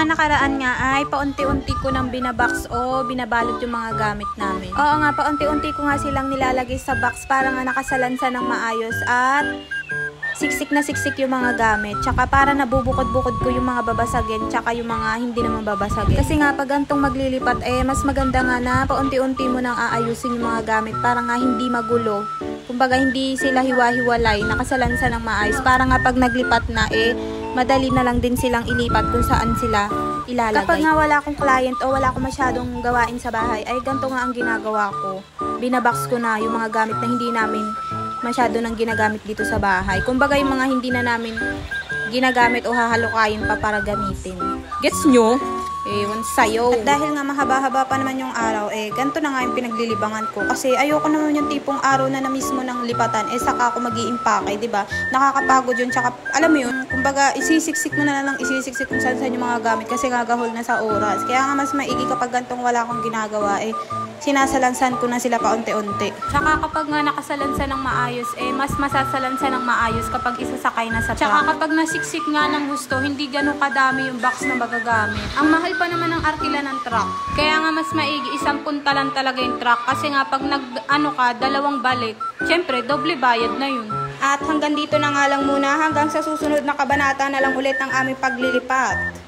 mga nakaraan nga ay paunti-unti ko nang binabox o binabalot yung mga gamit namin. Oo nga, paunti-unti ko nga silang nilalagay sa box para nga nakasalansa ng maayos at siksik na siksik yung mga gamit. Tsaka para nabubukod-bukod ko yung mga babasagin tsaka yung mga hindi naman babasagin. Kasi nga pag gantong maglilipat mas maganda nga na paunti-unti mo nang aayusin yung mga gamit para nga hindi magulo. Kumbaga hindi sila hiwa-hiwalay, nakasalansa ng maayos para nga pag naglipat na madali na lang din silang ilipat kung saan sila ilalagay. Kapag nga wala akong client o wala akong masyadong gawain sa bahay, ay ganito nga ang ginagawa ko. Binabox ko na yung mga gamit na hindi namin masyado nang ginagamit dito sa bahay. Kumbaga yung mga hindi na namin ginagamit o hahalukayin pa para gamitin. Gets nyo? Ewan sa'yo. At dahil nga mahaba-haba pa naman yung araw, ganito na nga yung pinaglilibangan ko. Kasi ayoko naman yung tipong araw na mismo ng lipatan, saka ako mag-i-impake, diba? Nakakapagod yun, tsaka alam mo yun, kumbaga isisiksik mo na lang isisiksik kung saan yung mga gamit kasi gagahol na sa oras. Kaya nga mas maigi kapag gantong wala akong ginagawa, sinasalansan ko na sila paunti-unti. Tsaka kapag nga nakasalansan ng maayos, mas masasalansan ng maayos kapag isasakay na sa truck. Tsaka kapag nasiksik nga ng gusto, hindi ganun kadami yung box na magagamit. Ang mahal pa naman ang arkila ng truck. Kaya nga mas maigi, isang puntalan talaga yung truck. Kasi nga pag dalawang balik, syempre, doble bayad na yun. At hanggang dito na nga lang muna, hanggang sa susunod na kabanata na lang ulit ng aming paglilipat.